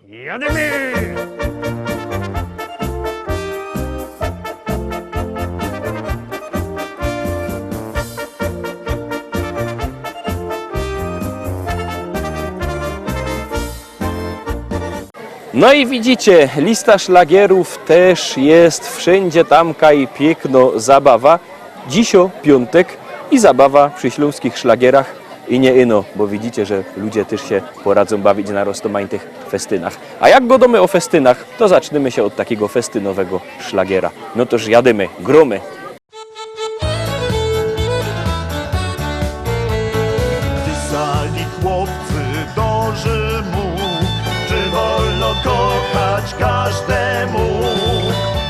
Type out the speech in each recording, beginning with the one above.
Jadymy! No i widzicie, lista szlagierów też jest wszędzie tamka i piękno zabawa. Dzisio piątek i zabawa przy śląskich szlagierach i nie ino, bo widzicie, że ludzie też się poradzą bawić na rozmaitych festynach. A jak godamy o festynach, to zaczniemy się od takiego festynowego szlagiera. No toż jadymy, gromy. Pisali chłopcy do Rzymu, czy wolno kochać każdemu.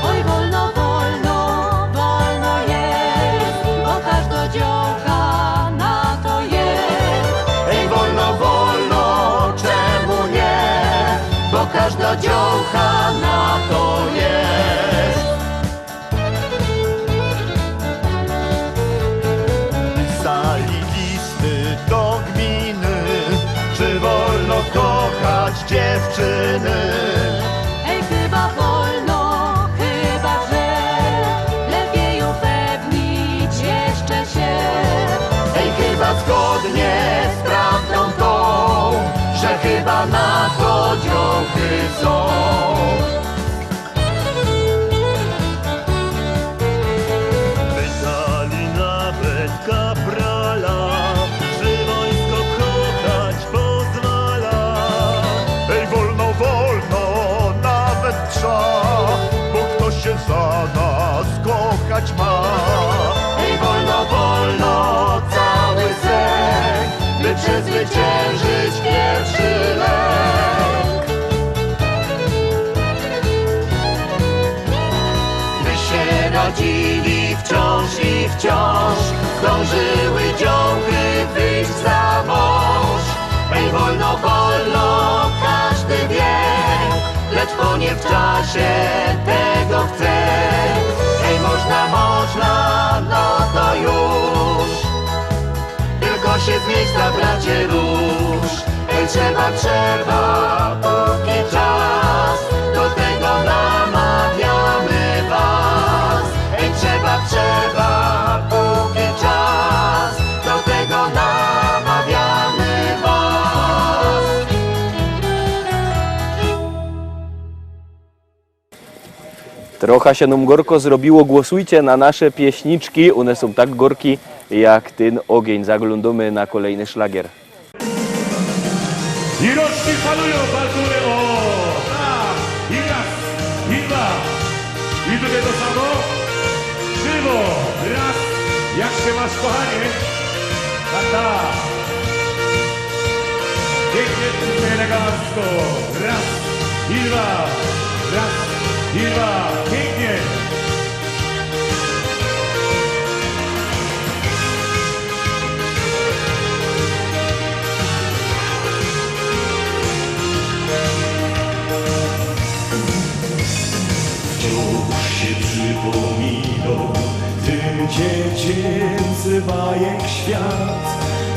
Oj, wolno, wolno, wolno jest, bo każda dziołcha na to jest. Ej, wolno, wolno, czemu nie? Bo każda dziołcha na to jest. Pisali listy do gminy, czy wolno kochać dziewczyny. Ej, chyba wolno, chyba że lepiej upewnić jeszcze się. Ej, chyba zgodnie z prawdą tą, że chyba na to dziołchy są. Pytali nawet kaprala, czy wojsko kochać pozwala. Ej, wolno, wolno, nawet trza, bo ktoś się za nas kochać ma. Ej, wolno, wolno, cały sek, by przezwyciężyć pierwszy lek. By się rodzili wciąż i wciąż, zdążyły dziołchy wyjść za mąż. Ej, wolno, wolno, każdy wie, lecz bo nie w czasie tego chce. Ej, można, można, no to już, tylko się z miejsca, bracie, rusz. Ej, trzeba, trzeba, póki czas, do tego namawiamy was. Ej, trzeba, trzeba, póki czas, do tego namawiamy was. Trochę się nam gorko zrobiło, głosujcie na nasze pieśniczki, one są tak gorki jak ten ogień. Zaglądamy na kolejny szlagier. I rączki falują, baltury, o! Tak, i raz, i dwa, i drugie to samo. Krzywo, raz, jak się masz, kochanie? Tak, tak. Pięknie, elegancko. Raz, i dwa, raz, i dwa, pięknie. Wciąż się przypominał ten dziecięcy bajek świat.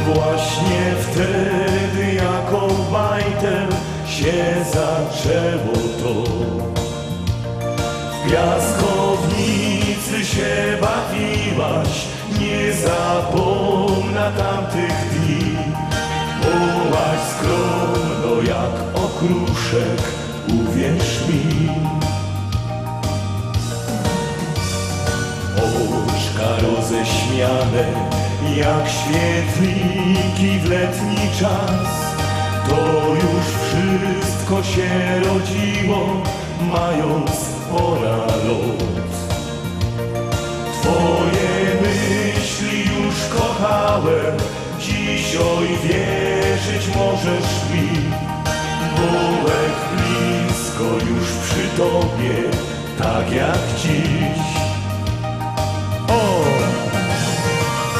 Właśnie wtedy jako bajtel się zaczęło to. W piaskownicy się bawiłaś, nie zapomnę tamtych dni. Byłaś skromno jak okruszek, uwierz mi. Oczka roześmiane jak świetliki w letni czas. To już wszystko się rodziło, mając pora lot. Twoje myśli już kochałem, dzisiaj wierzyć możesz mi. Byłek blisko już przy tobie, tak jak dziś.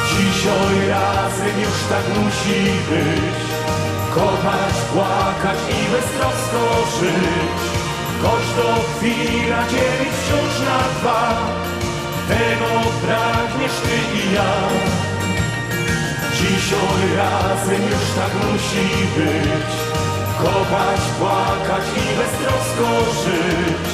Dzisiaj razem już tak musi być, kochać, płakać i beztrosko żyć. Każda chwila dzielić wciąż na dwa, tego pragniesz ty i ja. Dzisiaj razem już tak musi być, kochać, płakać i beztrosko żyć.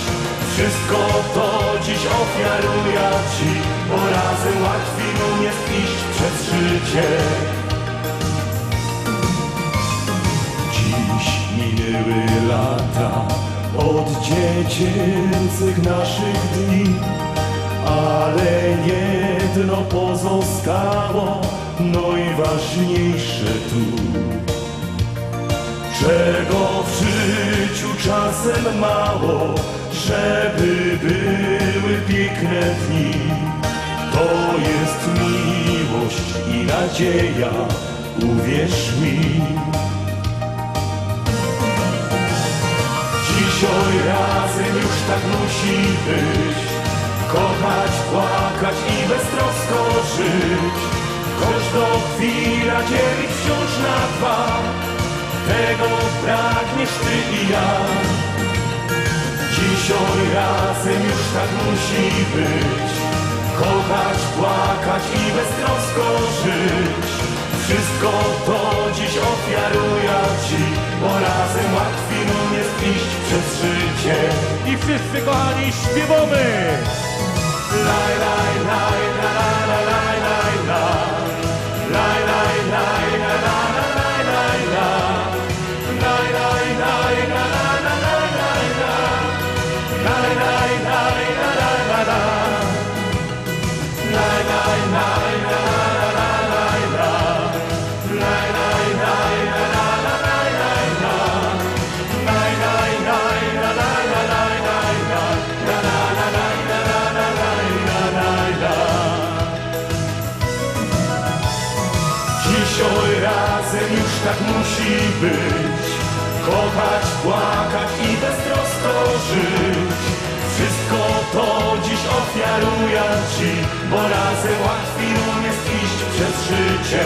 Wszystko to dziś ofiaruję Ci, bo razem łatwiej mu jest iść przez życie. Dziś minęły lata od dziecięcych naszych dni, ale jedno pozostało, najważniejsze tu. Czego w życiu czasem mało, żeby były piękne dni. To jest miłość i nadzieja, uwierz mi. Dzisiaj razem już tak musi być, kochać, płakać i beztrosko żyć. Każda chwila dzielić wciąż na dwa, tego pragniesz Ty i ja. Dzisiaj razem już tak musi być, kochać, płakać i beztrosko żyć. Wszystko to dziś ofiaruję Ci, bo razem łatwiej nam jest iść przez życie. I wszyscy kochani śpiewamy! Laj, laj, laj, la, la, la, laj, laj, la. Laj, laj, laj, la, la, la, laj, laj, la. Laj, laj, laj, la, la, la, laj, laj, la. Laj, laj, laj, la, la, la, la. Laj, laj, laj, la, la, la, laj, la. Laj, laj, laj, la, la, la, laj, laj, la. Laj, laj, laj, la, la, la, laj, laj, la. La, la, la, laj, la, la, la, laj, la, laj, la. Dzisiaj razem już tak musi być, kochać, płakać i beztrosko żyć. Wszystko to dziś ofiaruję Ci, bo razem łatwiej nam jest iść przez życie.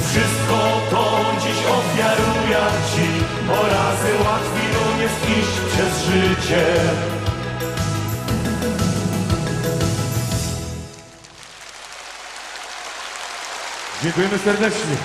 Wszystko to dziś ofiaruję Ci, bo razem łatwiej nam jest iść przez życie. Dziękujemy serdecznie.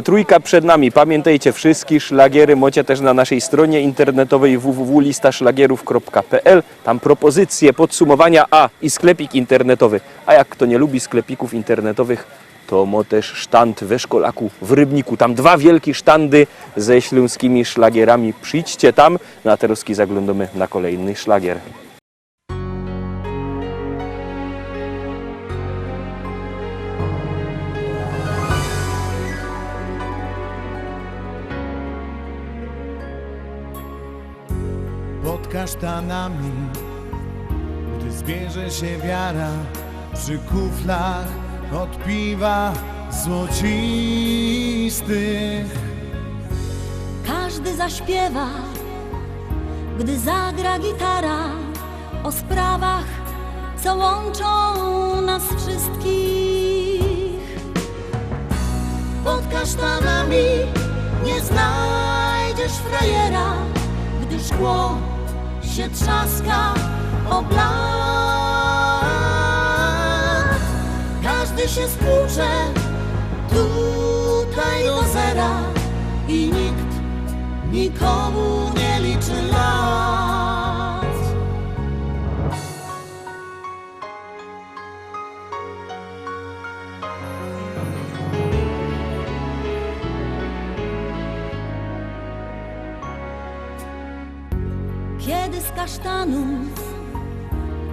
Trójka przed nami. Pamiętajcie, wszystkie szlagiery macie też na naszej stronie internetowej www.listaszlagierów.pl. Tam propozycje, podsumowania, i sklepik internetowy. A jak kto nie lubi sklepików internetowych, to ma też sztand we Szkolaku w Rybniku. Tam 2 wielkie sztandy ze śląskimi szlagierami. Przyjdźcie tam, a teraz zaglądamy na kolejny szlagier. Pod kasztanami, gdy zbierze się wiara, przy kuflach od piwa złocistych. Każdy zaśpiewa, gdy zagra gitara, o sprawach, co łączą nas wszystkich. Pod kasztanami nie znajdziesz frajera, gdy szkło się trzaska o blat. Każdy się spłucze tutaj do zera i nikt nikomu nie liczy lat. Kiedy z kasztanów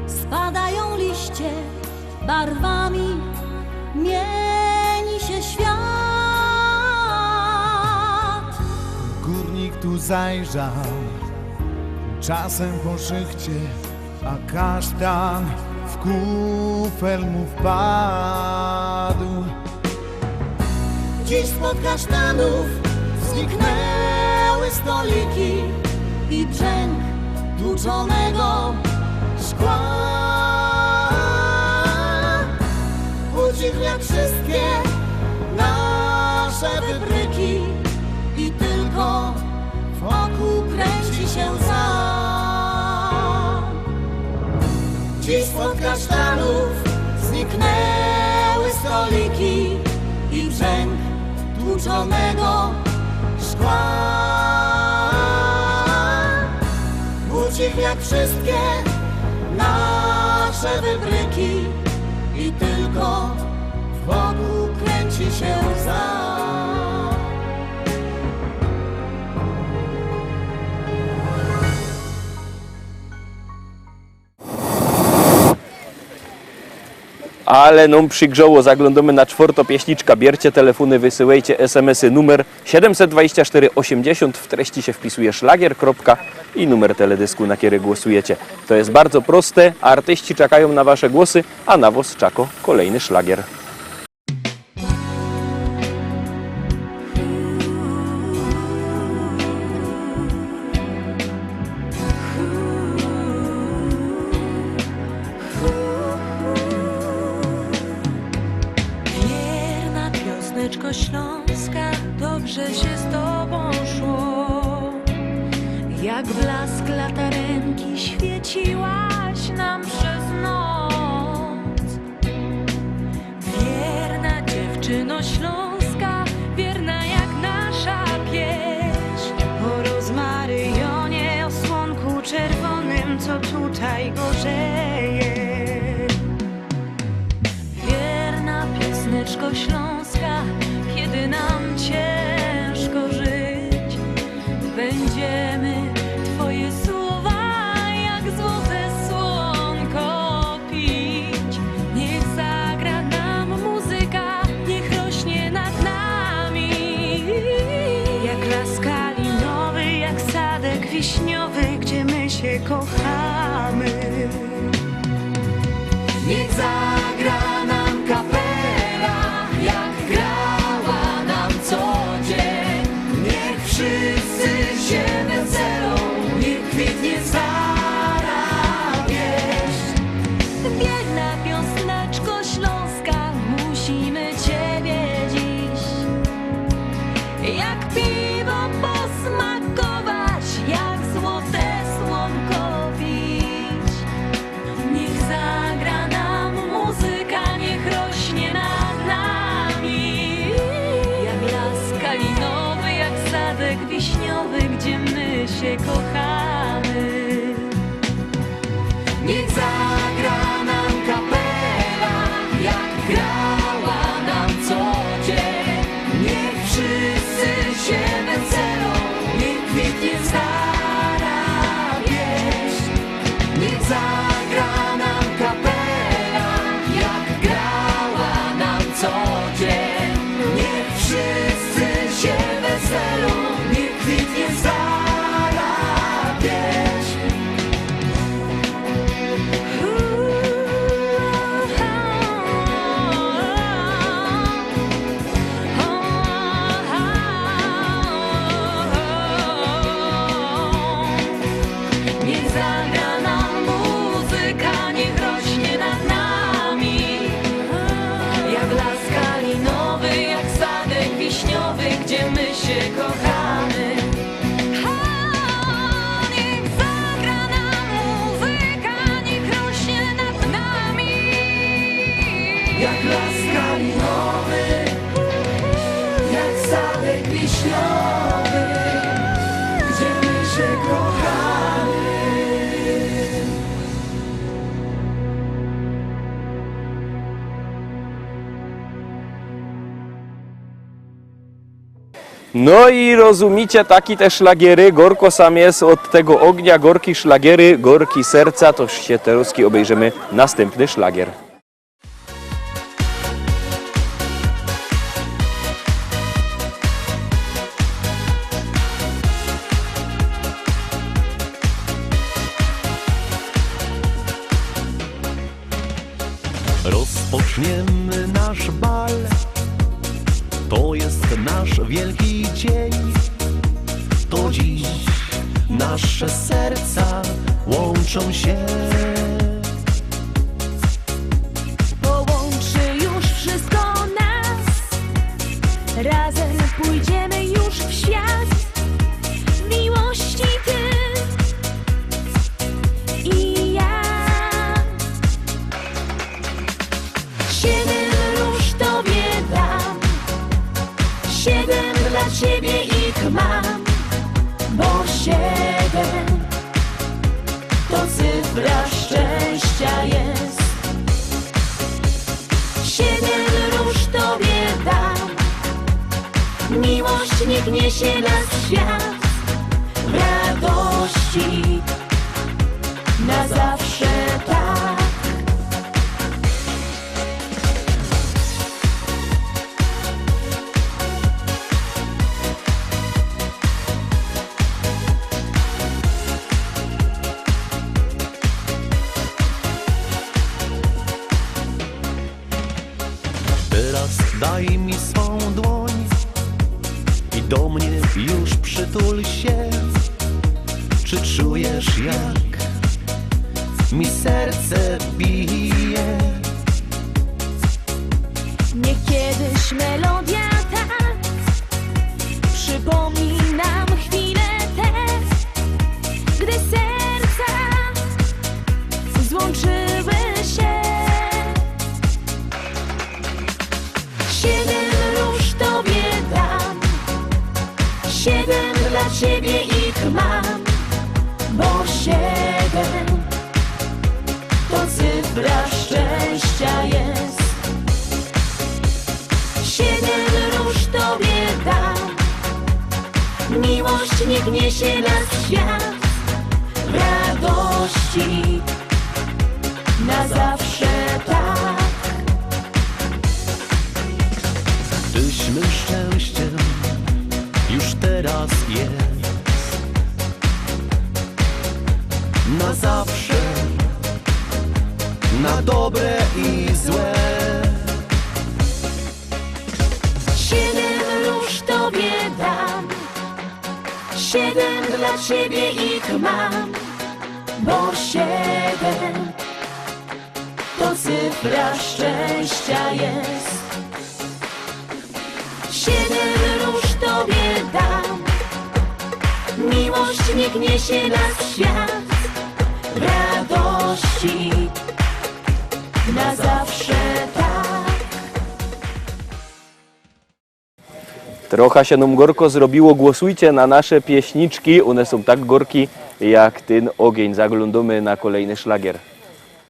spadają liście, barwami mieni się świat. Górnik tu zajrzał, czasem po szychcie, a kasztan w kufel mu wpadł. Dziś spod kasztanów zniknęły stoliki i brzęk tłuczonego szkła. Ucichł jak wszystkie nasze wybryki i tylko wokół kręci się sam. Dziś spod kasztanów zniknęły stoliki i brzęk tłuczonego wszystkie nasze wybryki i tylko wokół kręci się łza. Ale nam przygrzało, zaglądamy na czwartopieśniczka. Biercie telefony, wysyłajcie SMS-y numer 724 80, w treści się wpisuje szlagier. I numer teledysku, na który głosujecie. To jest bardzo proste, artyści czekają na wasze głosy, a na was czeka kolejny szlagier. Wierna piosneczko śląska, dobrze się z tobą szło. Jak blask latarenki świeciłaś nam przez noc. Wierna dziewczyno śląska, wierna jak nasza pieśń. O rozmaryjonie, o słonku czerwonym, co tutaj gorzeje. Wierna piosneczko śląska, kiedy nam ciężko żyć, będziemy Twoje słowa jak złote słonko pić. Niech zagra nam muzyka, niech rośnie nad nami. Jak las kalinowy, jak sadek wiśniowy, gdzie my się kochamy. Niech zagra nam kapela, jak grała nam co dzień. Niech wszyscy się weselą, niech kwitnie stara wieś. Wierna piosneczko śląska, musimy Ciebie dziś jak piwo posmakować, jak złote słonko pić. Niech zagra nam muzyka, niech rośnie nad nami. Jak las kalinowy, jak sadek wiśniowy, gdzie my się kochamy. Niech zagra nam kapela, jak grała nam co dzień. Niech wszyscy się weselą, niech kwitnie stara wieś. Niech zagra nam kapela, jak grała nam co dzień. Niech wszyscy się weselą, niech kwitnie stara wieś. Niech zagra nam muzyka, niech rośnie nad nami. Jak las kalinowy, jak sadek wiśniowy, gdzie my się kochamy. Niech zagra nam muzyka, niech rośnie nad nami. Jak las kalinowy, jak sadek wiśniowy, gdzie my się kochamy. No i rozumicie, taki te szlagiery, gorko sam jest od tego ognia, gorki szlagiery, gorki serca, toż się teraz obejrzymy następny szlagier. Rozpoczniemy nasz bal, to jest nasz wielki dzień. To dziś nasze serca łączą się. Połączy już wszystko nas. Razem pójdziemy już w świat miłości, ty i ja. 7 róż tobie dam, 7 dla ciebie ich mam, bo 7 to szczęścia jest. 7 róż Tobie dam, miłość niech niesie nas w świat, w radości na zawsze tak. Teraz daj mi swą dłoń i do mnie już przytul się. Czy czujesz, jak mi serce bije? Niech kiedyś melodia ta przypomni nam chwilę tę, gdy serca złączyły się. 7 róż Tobie dam, 7 dla Ciebie ich mam, bo 7 to cyfra szczęścia jest. 7 róż Tobie dam, miłość niech niesie nas w świat, w radości na zawsze tak. Tyś mym szczęściem już teraz jest, na zawsze, na dobre i złe. 7 róż Tobie dam, 7 dla Ciebie ich mam, bo 7 to cyfra szczęścia jest. 7 róż Tobie dam, miłość niech niesie nas w świat, w radości na zawsze tak. Trochę się nam gorko zrobiło, głosujcie na nasze pieśniczki, one są tak gorki jak ten ogień. Zaglądamy na kolejny szlagier.